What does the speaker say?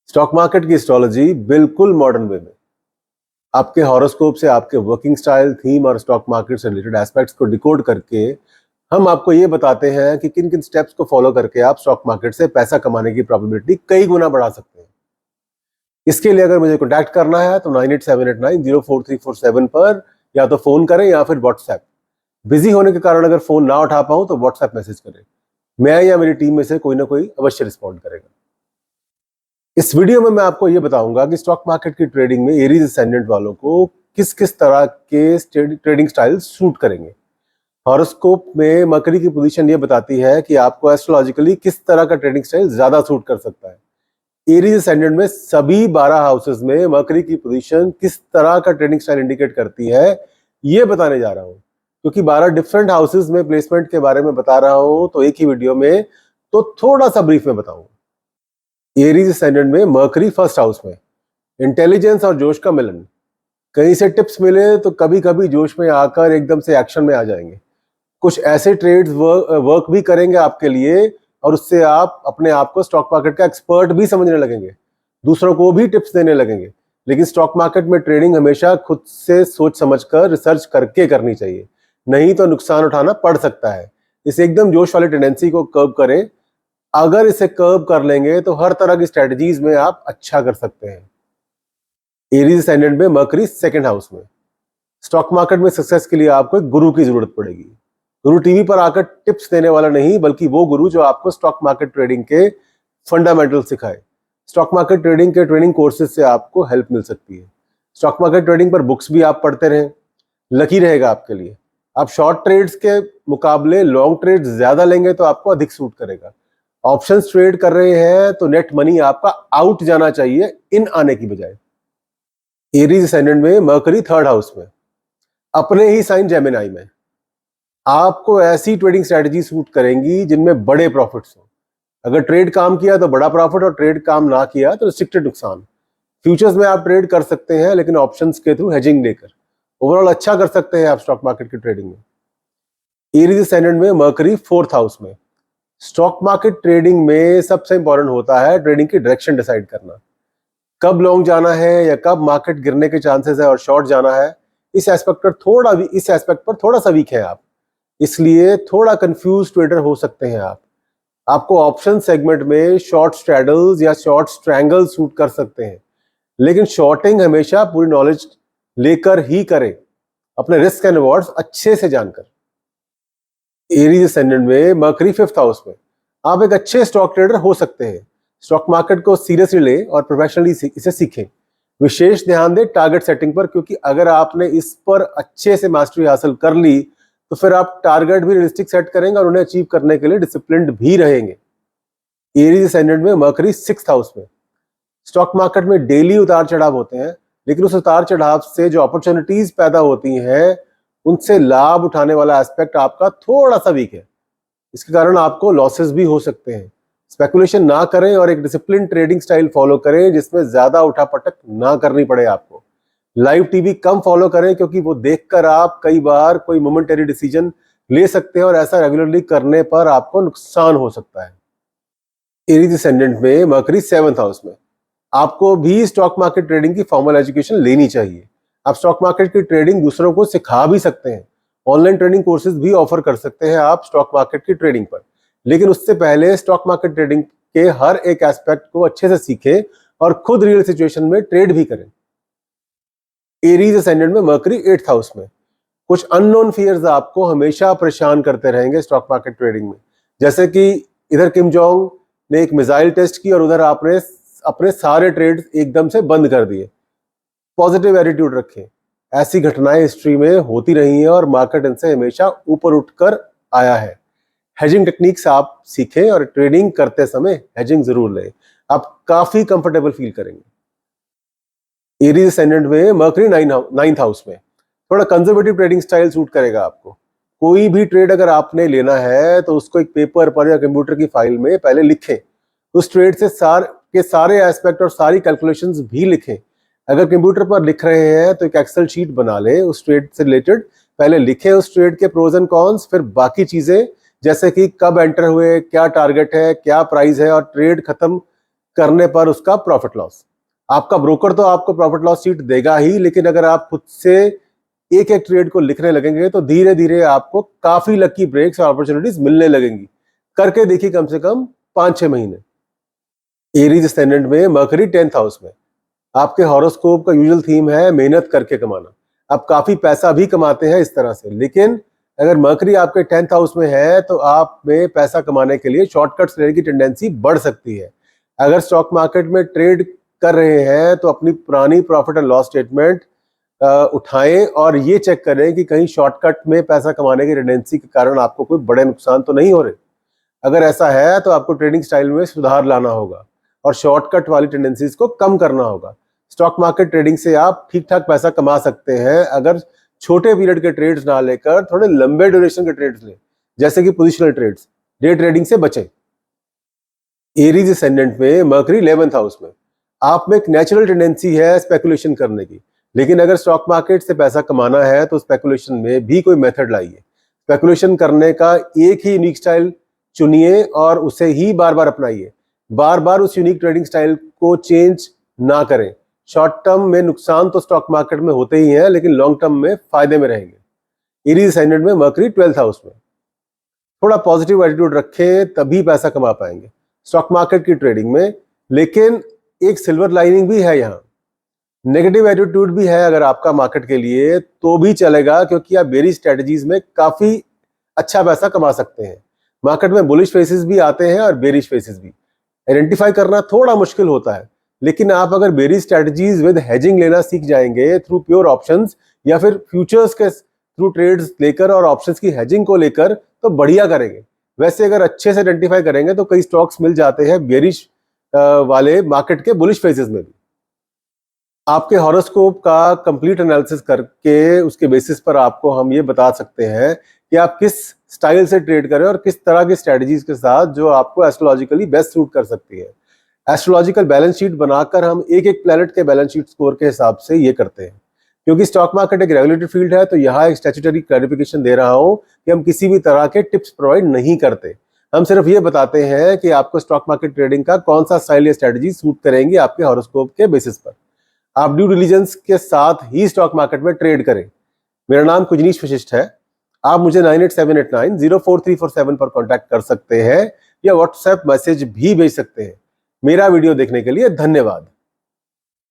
Stock market की astrology बिल्कुल modern way में आपके हॉरोस्कोप से आपके वर्किंग स्टाइल, थीम और स्टॉक मार्केट से रिलेटेड एस्पेक्ट्स को डिकोड करके हम आपको ये बताते हैं कि किन किन स्टेप्स को फॉलो करके आप स्टॉक मार्केट से पैसा कमाने की प्रोबेबिलिटी कई गुना बढ़ा सकते हैं। इसके लिए अगर मुझे कॉन्टैक्ट करना है तो 9878904347 पर या तो फोन करें या फिर व्हाट्सएप। बिजी होने के कारण अगर फोन ना उठा पाऊं तो व्हाट्सएप मैसेज करें, मैं या मेरी टीम में से कोई ना कोई अवश्य रिस्पॉन्ड करेगा। इस वीडियो में मैं आपको ये बताऊंगा कि स्टॉक मार्केट की ट्रेडिंग में एरीज असेंडेंट वालों को किस किस तरह के ट्रेडिंग स्टाइल सूट करेंगे। हॉरोस्कोप में मकरी की पोजीशन ये बताती है कि आपको एस्ट्रोलॉजिकली किस तरह का ट्रेडिंग स्टाइल ज्यादा सूट कर सकता है। एरीज असेंडेंट में सभी 12 हाउसेस में मकरी की पोजीशन किस तरह का ट्रेडिंग स्टाइल इंडिकेट करती है ये बताने जा रहा हूं। क्योंकि 12 डिफरेंट हाउसेस में प्लेसमेंट के बारे में बता रहा हूं तो एक ही वीडियो में तो थोड़ा सा ब्रीफ में बताऊंगा। एरीज असेंडेंट में मर्करी फर्स्ट हाउस में इंटेलिजेंस और जोश का मिलन। कहीं से टिप्स मिले तो कभी कभी जोश में आकर एकदम से एक्शन में आ जाएंगे। कुछ ऐसे ट्रेड्स वर्क भी करेंगे आपके लिए और उससे आप अपने आप को स्टॉक मार्केट का एक्सपर्ट भी समझने लगेंगे, दूसरों को भी टिप्स देने लगेंगे। लेकिन स्टॉक मार्केट में ट्रेडिंग हमेशा खुद से सोच समझकर रिसर्च करके करनी चाहिए, नहीं तो नुकसान उठाना पड़ सकता है। इस एकदम जोश वाली टेंडेंसी को कर्ब करें। अगर इसे कर्ब कर लेंगे तो हर तरह की स्ट्रेटजीज में आप अच्छा कर सकते हैं। एरीज असेंडेंट में मर्करी सेकंड हाउस में स्टॉक मार्केट में सक्सेस के लिए आपको एक गुरु की जरूरत पड़ेगी। गुरु टीवी पर आकर टिप्स देने वाला नहीं, बल्कि वो गुरु जो आपको स्टॉक मार्केट ट्रेडिंग के फंडामेंटल सिखाए। स्टॉक मार्केट ट्रेडिंग के ट्रेनिंग कोर्सेज से आपको हेल्प मिल सकती है। स्टॉक मार्केट ट्रेडिंग पर बुक्स भी आप पढ़ते रहें, लकी रहेगा आपके लिए। आप शॉर्ट ट्रेड्स के मुकाबले लॉन्ग ट्रेड ज्यादा लेंगे तो आपको अधिक सूट करेगा। ऑप्शंस ट्रेड कर रहे हैं तो नेट मनी आपका आउट जाना चाहिए, इन आने की बजाय। एरीज असेंडेंट में मर्करी थर्ड हाउस में अपने ही साइन जेमिनी में आपको ऐसी ट्रेडिंग स्ट्रेटजी सूट करेंगी जिनमें बड़े प्रॉफिट्स हो। अगर ट्रेड काम किया तो बड़ा प्रॉफिट और ट्रेड काम ना किया तो रिस्ट्रिक्टेड नुकसान। फ्यूचर्स में आप ट्रेड कर सकते हैं लेकिन ऑप्शंस के थ्रू हेजिंग लेकर ओवरऑल अच्छा कर सकते हैं आप स्टॉक मार्केट की ट्रेडिंग में। एरीज असेंडेंट में मर्करी फोर्थ हाउस में स्टॉक मार्केट ट्रेडिंग में सबसे इंपॉर्टेंट होता है ट्रेडिंग की डायरेक्शन डिसाइड करना। कब लॉन्ग जाना है या कब मार्केट गिरने के चांसेस है और शॉर्ट जाना है। इस एस्पेक्ट पर थोड़ा सा वीक है आप, इसलिए थोड़ा कंफ्यूज ट्रेडर हो सकते हैं आप। आपको ऑप्शन सेगमेंट में शॉर्ट स्ट्रैडल्स या शॉर्ट स्ट्रैंगल सूट कर सकते हैं, लेकिन शॉर्टिंग हमेशा पूरी नॉलेज लेकर ही करें, अपने रिस्क एंड रिवॉर्ड्स अच्छे से जानकर। एरीज असेंडेंट में मर्करी फिफ्थ हाउस में आप एक अच्छे स्टॉक ट्रेडर हो सकते हैं। स्टॉक मार्केट को सीरियसली लें और प्रोफेशनली इसे सीखें। विशेष ध्यान दें टारगेट सेटिंग पर, क्योंकि अगर आपने इस पर अच्छे से मास्टरी हासिल कर ली तो फिर आप टारगेट भी रियलिस्टिक सेट करेंगे और उन्हें अचीव करने के लिए डिसिप्लिन्ड भी रहेंगे। एरीज असेंडेंट में मर्करी सिक्स्थ हाउस में स्टॉक मार्केट में डेली उतार चढ़ाव होते हैं, लेकिन उस उतार चढ़ाव से जो अपॉर्चुनिटीज पैदा होती हैं उनसे लाभ उठाने वाला एस्पेक्ट आपका थोड़ा सा वीक है। इसके कारण आपको लॉसेस भी हो सकते हैं। स्पेकुलेशन ना करें और एक डिसिप्लिन ट्रेडिंग स्टाइल फॉलो करें जिसमें ज्यादा उठापटक ना करनी पड़े आपको। लाइव टीवी कम फॉलो करें, क्योंकि वो देखकर आप कई बार कोई मोमेंटरी डिसीजन ले सकते हैं और ऐसा रेगुलरली करने पर आपको नुकसान हो सकता है। एरीज असेंडेंट में मर्करी सेवंथ हाउस में आपको भी स्टॉक मार्केट ट्रेडिंग की फॉर्मल एजुकेशन लेनी चाहिए। आप स्टॉक मार्केट की ट्रेडिंग दूसरों को सिखा भी सकते हैं। ऑनलाइन ट्रेडिंग कोर्सेज भी ऑफर कर सकते हैं आप स्टॉक मार्केट की ट्रेडिंग पर, लेकिन उससे पहले स्टॉक मार्केट ट्रेडिंग के हर एक एस्पेक्ट को अच्छे से सीखें और खुद रियल सिचुएशन में ट्रेड भी करें। एरीज असेंडेंट में मर्करी एट्थ हाउस में कुछ अननोन फियर्स आपको हमेशा परेशान करते रहेंगे स्टॉक मार्केट ट्रेडिंग में। जैसे कि इधर किम जोंग ने एक मिसाइल टेस्ट की और उधर आपने अपने सारे ट्रेड्स एकदम से बंद कर दिए। पॉजिटिव एटीट्यूड रखें, ऐसी घटनाएं हिस्ट्री में होती रही हैं और मार्केट इनसे हमेशा ऊपर उठकर आया है। हेजिंग टेक्निक्स आप सीखें और ट्रेडिंग करते समय हेजिंग जरूर लें, आप काफी कंफर्टेबल फील करेंगे। एरीज असेंडेंट में मर्करी नाइन्थ हाउस में थोड़ा कंजर्वेटिव ट्रेडिंग स्टाइल सूट करेगा आपको। कोई भी ट्रेड अगर आपने लेना है तो उसको एक पेपर पर या कंप्यूटर की फाइल में पहले लिखें। उस ट्रेड से सारे एस्पेक्ट और सारी कैलकुलेशंस भी लिखें। अगर कंप्यूटर पर लिख रहे हैं तो एक एक्सेल शीट बना लें, उस ट्रेड से रिलेटेड पहले लिखें उस ट्रेड के प्रोज एंड कॉन्स, फिर बाकी चीजें जैसे कि कब एंटर हुए, क्या टारगेट है, क्या प्राइस है और ट्रेड खत्म करने पर उसका प्रॉफिट लॉस। आपका ब्रोकर तो आपको प्रॉफिट लॉस शीट देगा ही, लेकिन अगर आप खुद से एक एक ट्रेड को लिखने लगेंगे तो धीरे धीरे आपको काफी लकी ब्रेक्स और अपॉर्चुनिटीज मिलने लगेंगी। करके देखिए कम से कम 5-6 महीने। एरीज असेंडेंट में मरकरी 10th हाउस में, आपके हॉरोस्कोप का यूजुअल थीम है मेहनत करके कमाना। आप काफी पैसा भी कमाते हैं इस तरह से, लेकिन अगर मरकरी आपके 10th हाउस में है तो आप में पैसा कमाने के लिए शॉर्टकट्स लेने की टेंडेंसी बढ़ सकती है। अगर स्टॉक मार्केट में ट्रेड कर रहे हैं तो अपनी पुरानी प्रॉफिट एंड लॉस स्टेटमेंट उठाएं और ये चेक करें कि कहीं शॉर्टकट में पैसा कमाने की टेंडेंसी के कारण आपको कोई बड़े नुकसान तो नहीं हो रहे। अगर ऐसा है तो आपको ट्रेडिंग स्टाइल में सुधार लाना होगा और शॉर्टकट वाली टेंडेंसीज को कम करना होगा। स्टॉक मार्केट ट्रेडिंग से आप ठीक ठाक पैसा कमा सकते हैं अगर छोटे पीरियड के ट्रेड्स ना लेकर थोड़े लंबे ड्यूरेशन के ट्रेड्स लें, जैसे कि पोजिशनल ट्रेड्स। डे ट्रेडिंग से बचें। एरीज असेंडेंट में मरकरी 11th हाउस में, आप में एक नेचुरल टेंडेंसी है स्पेकुलेशन करने की, लेकिन अगर स्टॉक मार्केट से पैसा कमाना है तो स्पेकुलेशन में भी कोई मेथड लाइए। स्पेकुलेशन करने का एक ही यूनिक स्टाइल चुनिए और उसे ही बार बार अपनाइए। बार बार उस यूनिक ट्रेडिंग स्टाइल को चेंज ना करें। शॉर्ट टर्म में नुकसान तो स्टॉक मार्केट में होते ही हैं, लेकिन लॉन्ग टर्म में फायदे में रहेंगे। एरीज असेंडेंट में मरकरी 12th हाउस में, थोड़ा पॉजिटिव एटीट्यूड रखें तभी पैसा कमा पाएंगे स्टॉक मार्केट की ट्रेडिंग में। लेकिन एक सिल्वर लाइनिंग भी है यहाँ, नेगेटिव एटीट्यूड भी है अगर आपका मार्केट के लिए तो भी चलेगा, क्योंकि आप बेरिश स्ट्रेटजीज में काफी अच्छा पैसा कमा सकते हैं। मार्केट में बुलिश फेसेस भी आते हैं और बेरिश फेसेस भी, आइडेंटिफाई करना थोड़ा मुश्किल होता है। लेकिन आप अगर बेरिश स्ट्रेटजीज विद हेजिंग लेना सीख जाएंगे थ्रू प्योर ऑप्शंस या फिर फ्यूचर्स के थ्रू ट्रेड्स लेकर और ऑप्शंस की हेजिंग को लेकर, तो बढ़िया करेंगे। वैसे अगर अच्छे से आइडेंटिफाई करेंगे तो कई स्टॉक्स मिल जाते हैं बेरिश वाले मार्केट के बुलिश फेसेस में भी। आपके हॉरोस्कोप का कंप्लीट एनालिसिस करके उसके बेसिस पर आपको हम ये बता सकते हैं कि आप किस स्टाइल से ट्रेड करें और किस तरह की स्ट्रेटजीज के साथ जो आपको एस्ट्रोलॉजिकली बेस्ट सूट कर सकती है। एस्ट्रोलॉजिकल बैलेंस शीट बनाकर हम एक एक प्लैनेट के बैलेंस शीट स्कोर के हिसाब से ये करते हैं। क्योंकि स्टॉक मार्केट एक रेगुलेटेड फील्ड है तो यहाँ एक स्टैट्यूटरी क्लैरिफिकेशन दे रहा हूँ कि हम किसी भी तरह के टिप्स प्रोवाइड नहीं करते। हम सिर्फ ये बताते हैं कि आपको स्टॉक मार्केट ट्रेडिंग का कौन सा स्टाइल या स्ट्रेटजी सूट करेंगी आपके हॉरोस्कोप के बेसिस पर। आप ड्यू डिलिजेंस के साथ ही स्टॉक मार्केट में ट्रेड करें। मेरा नाम कुजनीश वशिष्ठ है। आप मुझे 9878904347 पर कांटेक्ट कर सकते हैं या व्हाट्सएप मैसेज भी भेज सकते हैं। मेरा वीडियो देखने के लिए धन्यवाद।